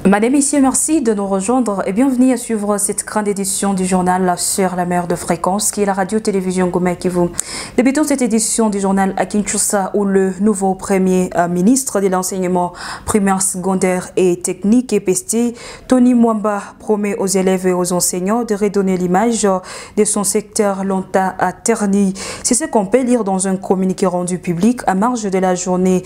Madame, Messieurs, merci de nous rejoindre et bienvenue à suivre cette grande édition du journal sur la mer de fréquence qui est la radio-télévision Goma Kivu. Débutons cette édition du journal à Kinshasa où le nouveau premier ministre de l'enseignement primaire, secondaire et technique EPST, Tony Mwamba, promet aux élèves et aux enseignants de redonner l'image de son secteur longtemps terni. C'est ce qu'on peut lire dans un communiqué rendu public à marge de la journée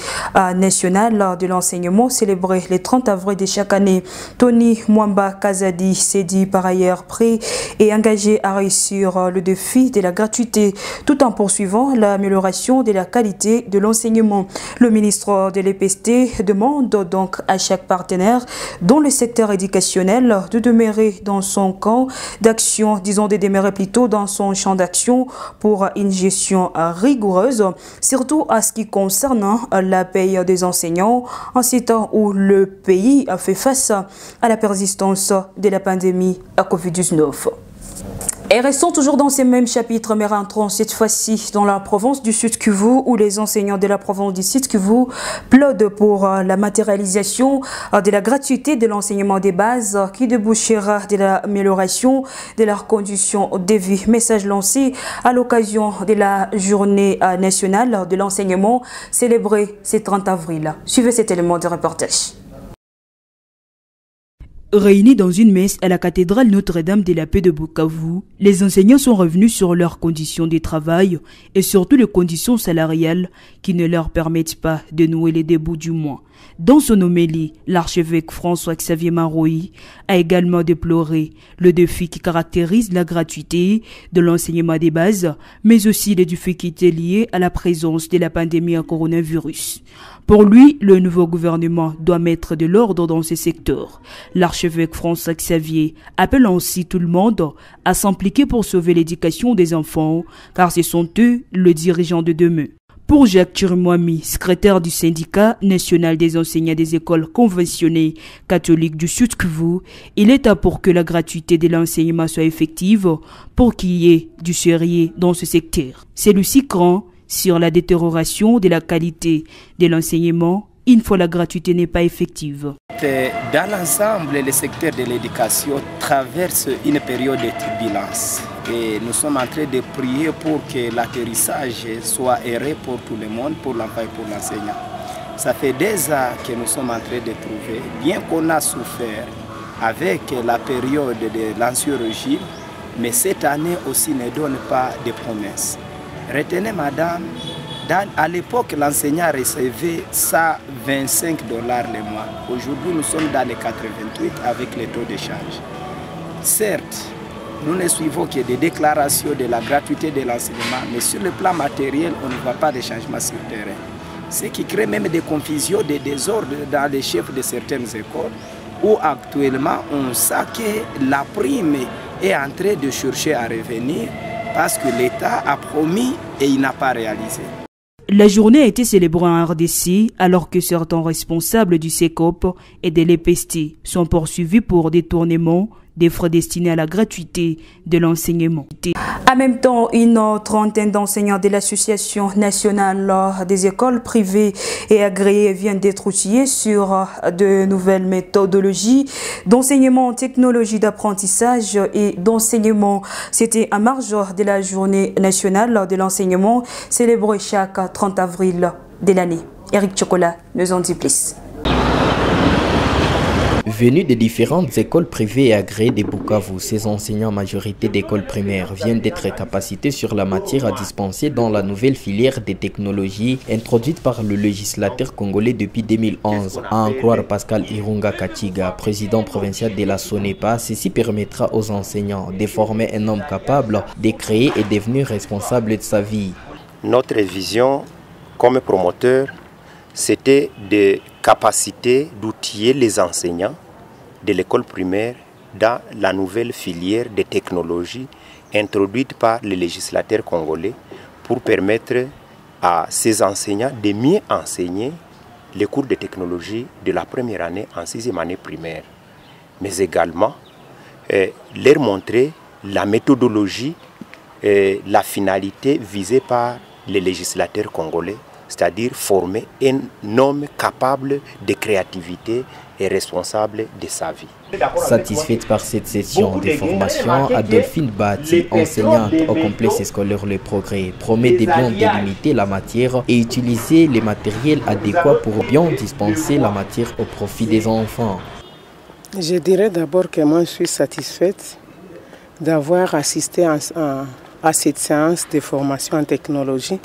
nationale de l'enseignement célébrée le 30 avril de chaque année. Tony Mwamba Kazadi s'est dit par ailleurs prêt et engagé à réussir le défi de la gratuité tout en poursuivant l'amélioration de la qualité de l'enseignement. Le ministre de l'EPST demande donc à chaque partenaire dans le secteur éducationnel de demeurer dans son camp d'action, disons de demeurer plutôt dans son champ d'action pour une gestion rigoureuse, surtout à ce qui concerne la paye des enseignants en ces temps où le pays a fait face à la persistance de la pandémie à Covid-19. Et restons toujours dans ces mêmes chapitres, mais rentrons cette fois-ci dans la province du Sud Kivu, où les enseignants de la province du Sud Kivu plaident pour la matérialisation de la gratuité de l'enseignement des bases qui débouchera de l'amélioration de leurs conditions de vie. Message lancé à l'occasion de la journée nationale de l'enseignement célébrée ce 30 avril. Suivez cet élément de reportage. Réunis dans une messe à la cathédrale Notre-Dame de la Paix de Bukavu, les enseignants sont revenus sur leurs conditions de travail et surtout les conditions salariales qui ne leur permettent pas de nouer les débuts du mois. Dans son homélie, l'archevêque François-Xavier Maroyi a également déploré le défi qui caractérise la gratuité de l'enseignement des bases, mais aussi les difficultés liées à la présence de la pandémie à coronavirus. Pour lui, le nouveau gouvernement doit mettre de l'ordre dans ces secteurs. L'archevêque François-Xavier appelle ainsi tout le monde à s'impliquer pour sauver l'éducation des enfants, car ce sont eux le dirigeant de demain. Pour Jacques Chirimwami, secrétaire du syndicat national des enseignants des écoles conventionnées catholiques du Sud Kivu, il est temps pour que la gratuité de l'enseignement soit effective pour qu'il y ait du sérieux dans ce secteur. Celui-ci craint sur la détérioration de la qualité de l'enseignement une fois la gratuité n'est pas effective. Dans l'ensemble, le secteur de l'éducation traverse une période de turbulence. Et nous sommes en train de prier pour que l'atterrissage soit aéré pour tout le monde, pour l'enfant et pour l'enseignant. Ça fait des ans que nous sommes en train de trouver, bien qu'on a souffert avec la période de l'ancien régime, mais cette année aussi ne donne pas de promesses. Retenez, madame, à l'époque, l'enseignant recevait $125 le mois. Aujourd'hui, nous sommes dans les 88 avec les taux de change. Certes, nous ne suivons que des déclarations de la gratuité de l'enseignement, mais sur le plan matériel, on ne voit pas de changement sur le terrain. Ce qui crée même des confusions, des désordres dans les chefs de certaines écoles, où actuellement on sait que la prime est en train de chercher à revenir parce que l'État a promis et il n'a pas réalisé. La journée a été célébrée en RDC alors que certains responsables du CECOP et de l'EPST sont poursuivis pour détournement des frais destinés à la gratuité de l'enseignement. En même temps, une trentaine d'enseignants de l'Association nationale des écoles privées et agréées viennent d'être outillés sur de nouvelles méthodologies d'enseignement en technologie d'apprentissage et d'enseignement. C'était en marge de la journée nationale de l'enseignement célébrée chaque 30 avril de l'année. Eric Chocolat nous en dit plus. Venus de différentes écoles privées et agréées de Bukavu, ces enseignants majorité d'écoles primaires viennent d'être capacités sur la matière à dispenser dans la nouvelle filière des technologies introduite par le législateur congolais depuis 2011. À en croire Pascal Irunga Kachiga, président provincial de la SONEPA, ceci permettra aux enseignants de former un homme capable de créer et devenir responsable de sa vie. Notre vision comme promoteur, c'était de capacité d'outiller les enseignants de l'école primaire dans la nouvelle filière de technologie introduite par le législateur congolais pour permettre à ces enseignants de mieux enseigner les cours de technologie de la première année en 6e année primaire, mais également leur montrer la méthodologie et la finalité visée par les législateurs congolais, c'est-à-dire former un homme capable de créativité et responsable de sa vie. Satisfaite par cette session de formation, Adolphine Bati, enseignante au complexe scolaire Le Progrès, promet de bien délimiter la matière et utiliser les matériels adéquats pour bien dispenser la matière au profit des enfants. Je dirais d'abord que moi je suis satisfaite d'avoir assisté à cette séance de formation en technologie.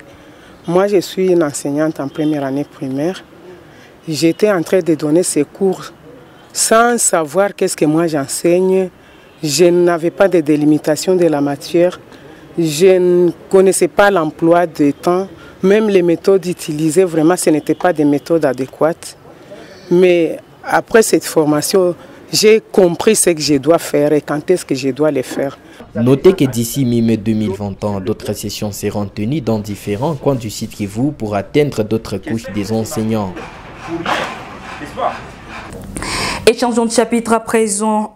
Moi je suis une enseignante en première année primaire. J'étais en train de donner ces cours sans savoir qu'est-ce que moi j'enseigne. Je n'avais pas de délimitation de la matière. Je ne connaissais pas l'emploi du temps. Même les méthodes utilisées, vraiment, ce n'étaient pas des méthodes adéquates. Mais après cette formation, j'ai compris ce que je dois faire et quand est-ce que je dois le faire. Notez que d'ici mi-mai 2020, d'autres sessions seront tenues dans différents coins du site Kivu pour atteindre d'autres couches des enseignants. Et changeons de chapitre à présent.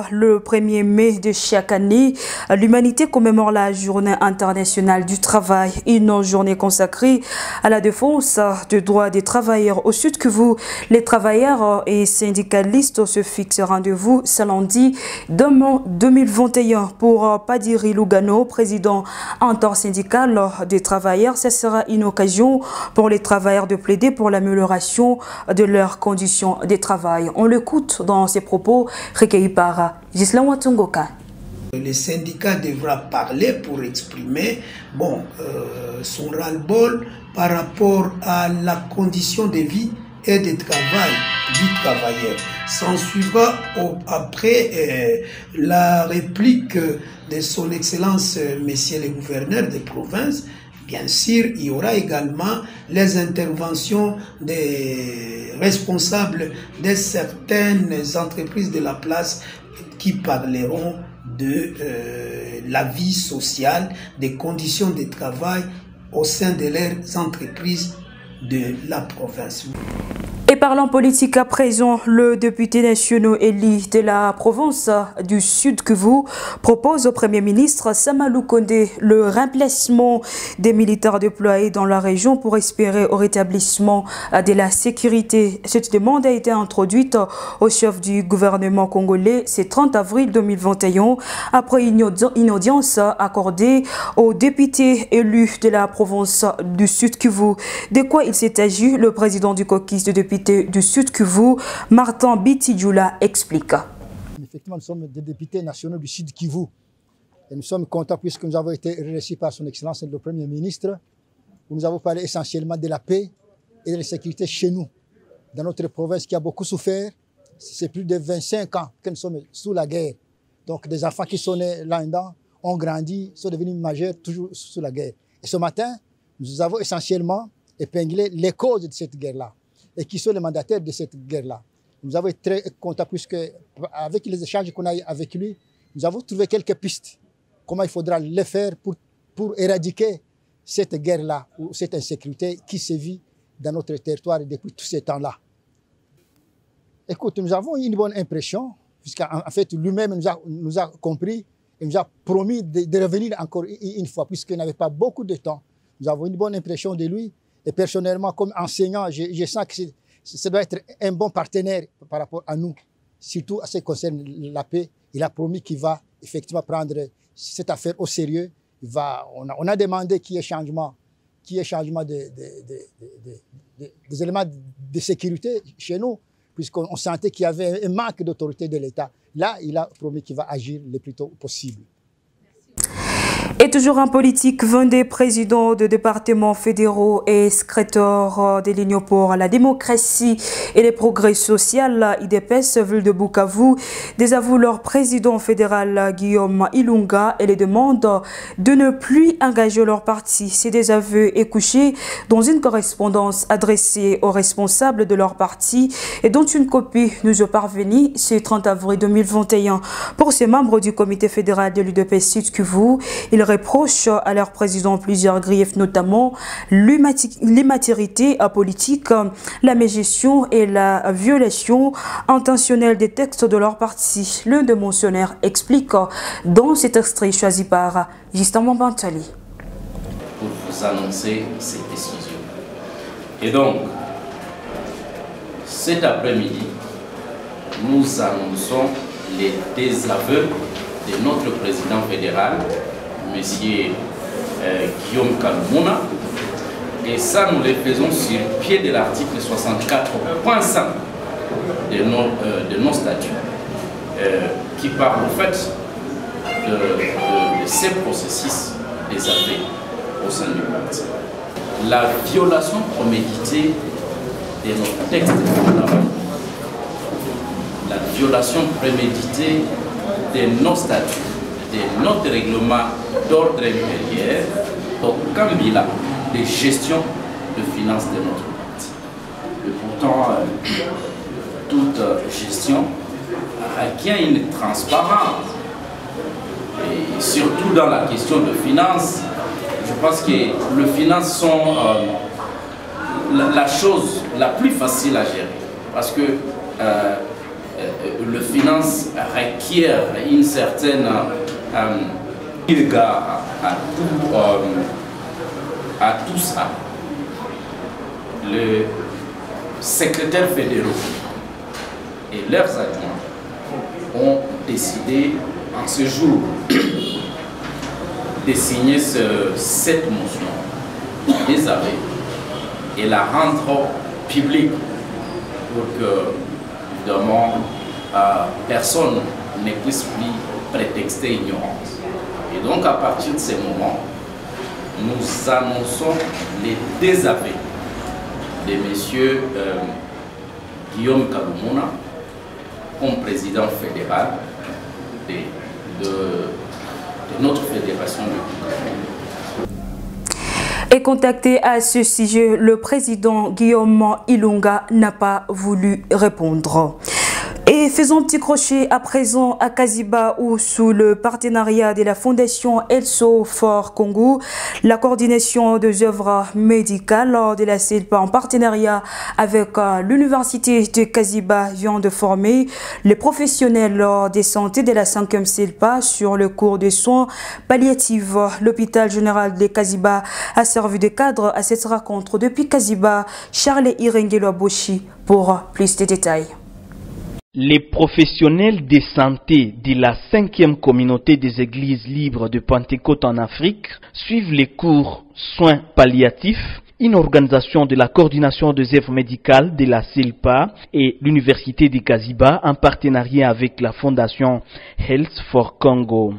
Le 1er mai de chaque année, l'humanité commémore la journée internationale du travail, une journée consacrée à la défense des droits des travailleurs. Au Sud Kivu, les travailleurs et syndicalistes se fixent rendez-vous ce lundi 2021 pour Padiri Lugano, président intersyndical des travailleurs. Ce sera une occasion pour les travailleurs de plaider pour l'amélioration de leurs conditions de travail. On l'écoute dans ses propos recueillis par Gisela Watungoka. Le syndicat devra parler pour exprimer son ras-le-bol par rapport à la condition de vie et de travail du travailleur. S'en suivra après la réplique de son Excellence, Monsieur le gouverneur de province. Bien sûr, il y aura également les interventions des responsables de certaines entreprises de la place qui parleront de la vie sociale, des conditions de travail au sein de leurs entreprises de la province. Et parlant politique à présent, le député national élu de la province du Sud Kivu propose au Premier ministre Samalou Kondé le remplacement des militaires déployés dans la région pour espérer au rétablissement de la sécurité. Cette demande a été introduite au chef du gouvernement congolais ce 30 avril 2021 après une audience accordée aux députés élus de la province du Sud Kivu. De quoi il s'est agi, le président du caucus de députés du Sud Kivu, Martin Bitidjoula, explique. Effectivement, nous sommes des députés nationaux du Sud Kivu. Et nous sommes contents puisque nous avons été reçus par son Excellence le Premier ministre, où nous avons parlé essentiellement de la paix et de la sécurité chez nous, dans notre province qui a beaucoup souffert. C'est plus de 25 ans que nous sommes sous la guerre. Donc des enfants qui sont nés là-dedans ont grandi, sont devenus majeurs, toujours sous la guerre. Et ce matin, nous avons essentiellement épinglé les causes de cette guerre-là et qui sont les mandataires de cette guerre-là. Nous avons été très contents puisque, avec les échanges qu'on a eu avec lui, nous avons trouvé quelques pistes. Comment il faudra le faire pour éradiquer cette guerre-là ou cette insécurité qui sévit dans notre territoire depuis tous ces temps-là. Écoute, nous avons eu une bonne impression, puisqu'en fait, lui-même nous a compris et nous a promis de revenir encore une fois, puisqu'il n'avait pas beaucoup de temps. Nous avons une bonne impression de lui. Et personnellement, comme enseignant, je sens que ça doit être un bon partenaire par rapport à nous, surtout à ce qui concerne la paix. Il a promis qu'il va effectivement prendre cette affaire au sérieux. On a demandé qu'il y ait changement des éléments de sécurité chez nous, puisqu'on sentait qu'il y avait un manque d'autorité de l'État. Là, il a promis qu'il va agir le plus tôt possible. Et toujours en politique, 20 des présidents de départements fédéraux et secrétaires de l'Union pour la démocratie et les progrès sociaux, IDPS, ville de Bukavu, désavouent leur président fédéral Guillaume Ilunga et les demandent de ne plus engager leur parti. Ces désaveux est couché dans une correspondance adressée aux responsables de leur parti et dont une copie nous est parvenue ce 30 avril 2021. Pour ces membres du comité fédéral de l'UDPS Sud Kivu, ils reprochent à leur président plusieurs griefs, notamment l'immaturité politique, la mégestion et la violation intentionnelle des textes de leur parti. L'un des mentionnaires explique dans cet extrait choisi par Justin Bantali. Pour vous annoncer cette décision. Et donc, cet après-midi, nous annonçons les désaveux de notre président fédéral, M. Guillaume Kalumuna. Et ça, nous les faisons sur pied de l'article 64.5 de nos statuts, qui parle en fait de ces processus désaveux au sein du parti. La violation préméditée de nos textes fondamentaux, la violation préméditée de nos statuts, de notre règlement d'ordre intérieur, aucun bilan de gestion de finances de notre parti. Et pourtant, toute gestion requiert une transparence. Et surtout dans la question de finances, je pense que les finances sont la chose la plus facile à gérer. Parce que le finance requiert une certaine égard à tout ça. Les secrétaires fédéraux et leurs adjoints ont décidé en ce jour de signer cette motion des arrêts et la rendre publique pour que, évidemment, personne ne puisse plus prétexter ignorance. Et donc, à partir de ce moment, nous annonçons les désaveux de M. Guillaume Kalumuna comme président fédéral de notre fédération de Bukavu. Et contacté à ce sujet, le président Guillaume Ilunga n'a pas voulu répondre. Et faisons un petit crochet à présent à Kaziba où sous le partenariat de la Fondation Elso for Congo, la coordination des œuvres médicales de la CELPA en partenariat avec l'Université de Kaziba vient de former les professionnels de santé de la 5e CELPA sur le cours de soins palliatifs. L'hôpital général de Kaziba a servi de cadre à cette rencontre. Depuis Kaziba, Charles Irengelo Aboshi pour plus de détails. Les professionnels de santé de la 5e communauté des églises libres de Pentecôte en Afrique suivent les cours soins palliatifs, une organisation de la coordination des œuvres médicales de la CELPA et l'Université de Kaziba en partenariat avec la Fondation Health for Congo.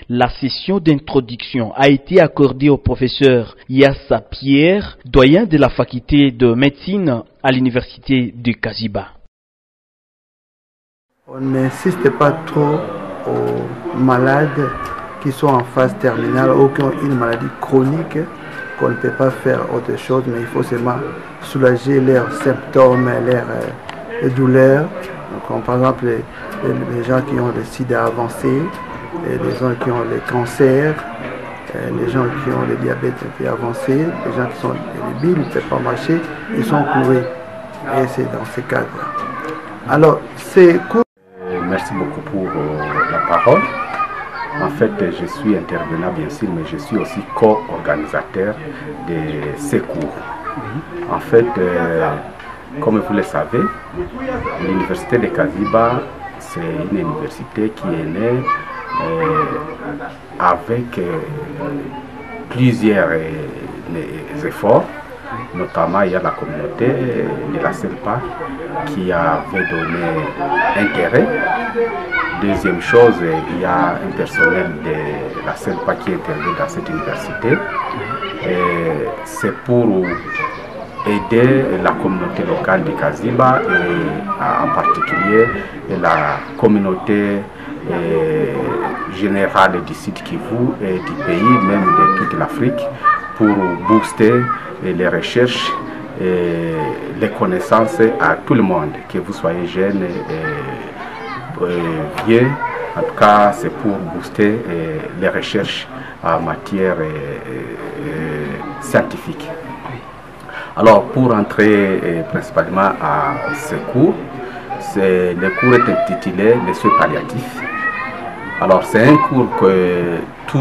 La session d'introduction a été accordée au professeur Yassa Pierre, doyen de la faculté de médecine à l'Université de Kaziba. On n'insiste pas trop aux malades qui sont en phase terminale ou qui ont une maladie chronique, qu'on ne peut pas faire autre chose, mais il faut seulement soulager leurs symptômes, leurs douleurs. Donc, par exemple, les gens qui ont le sida avancé, les gens qui ont le cancer, les gens qui ont le diabète un peu avancé, les gens qui sont débiles, ne peuvent pas marcher, ils sont courés. Et c'est dans ce cadre. Alors, c'est court. Merci beaucoup pour la parole. En fait, je suis intervenant bien sûr, mais je suis aussi co-organisateur de ces cours. En fait, comme vous le savez, l'université de Kaziba, c'est une université qui est née avec plusieurs efforts. Notamment, il y a la communauté de la CELPA qui avait donné intérêt. Deuxième chose, il y a un personnel de la CELPA qui intervient dans cette université. C'est pour aider la communauté locale de Kaziba et en particulier la communauté générale du Sud Kivu et du pays, même de toute l'Afrique, pour booster les recherches et les connaissances à tout le monde, que vous soyez jeune et vieux. En tout cas, c'est pour booster les recherches en matière scientifique. Alors, pour entrer principalement à ce cours, le cours est intitulé « Les soins palliatifs ». Alors, c'est un cours que tous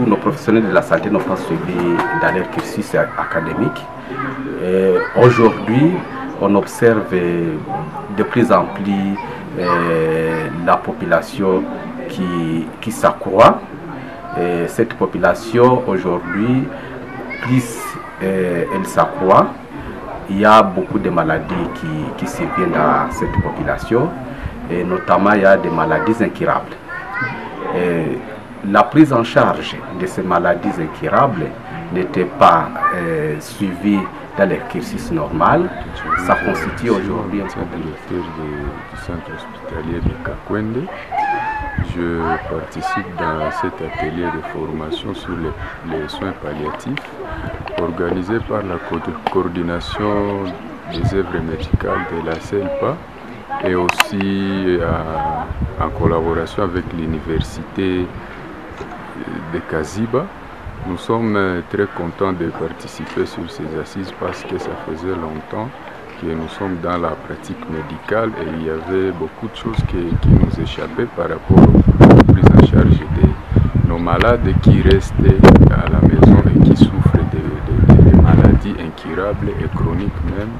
nos professionnels de la santé n'ont pas suivi dans leur cursus académique. Aujourd'hui, on observe de plus en plus la population qui s'accroît. Cette population aujourd'hui, plus elle s'accroît, il y a beaucoup de maladies qui surviennent à cette population, et notamment il y a des maladies incurables. La prise en charge de ces maladies incurables n'était pas suivie dans le cursus normal. Ça constitue aujourd'hui un problème. Du centre hospitalier de Kakwende. Je participe dans cet atelier de formation sur les soins palliatifs organisé par la coordination des œuvres médicales de la CELPA et aussi en collaboration avec l'université de Kaziba. Nous sommes très contents de participer sur ces assises parce que ça faisait longtemps que nous sommes dans la pratique médicale et il y avait beaucoup de choses qui nous échappaient par rapport aux prises en charge de nos malades qui restaient à la maison et qui souffrent de maladies incurables et chroniques même,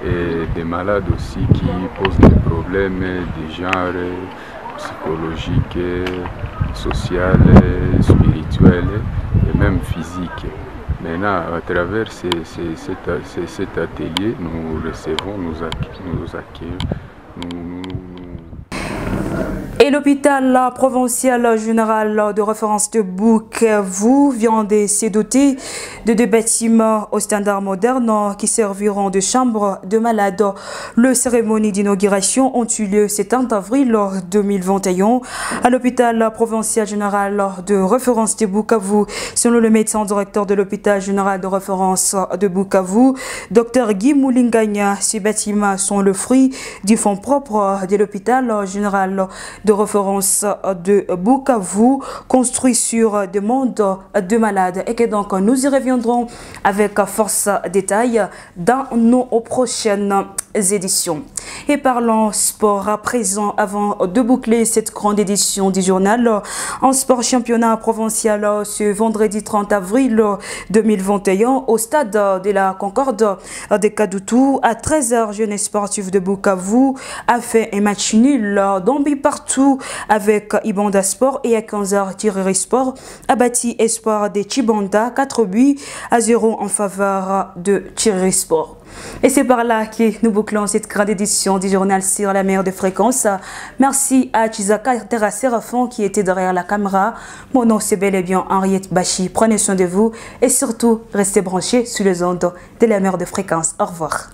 et des malades aussi qui posent des problèmes de genre psychologique, social, spirituel et même physique. Maintenant, à travers cet atelier, nous recevons, nous accueillons, Et l'hôpital provincial général de référence de Bukavu vient de se doter de 2 bâtiments au standard moderne qui serviront de chambre de malades. Les cérémonies d'inauguration ont eu lieu ce 30 avril 2021 à l'hôpital provincial général de référence de Bukavu. Selon le médecin directeur de l'hôpital général de référence de Bukavu, Dr Guy Moulinganya, ces bâtiments sont le fruit du fonds propre de l'hôpital général de référence de Bukavu, construit sur demande de malades, et que donc nous y reviendrons avec force détail dans nos prochaines éditions. Et parlons sport à présent, avant de boucler cette grande édition du journal. En sport, championnat provincial ce vendredi 30 avril 2021 au stade de la Concorde de Kadoutou à 13h. Jeunesse sportive de Bukavu a fait un match nul d'ambi partout avec Ibanda Sport, et à 15h Tireri Sport a battu Espoir de Chibanda 4-0 en faveur de Tireri Sport. Et c'est par là que nous bouclons cette grande édition du journal sur la meilleure des fréquences. Merci à Chizaka Terra Séraphin qui était derrière la caméra. Mon nom c'est bel et bien Henriette Bachi. Prenez soin de vous et surtout restez branchés sur les ondes de la meilleure des fréquences. Au revoir.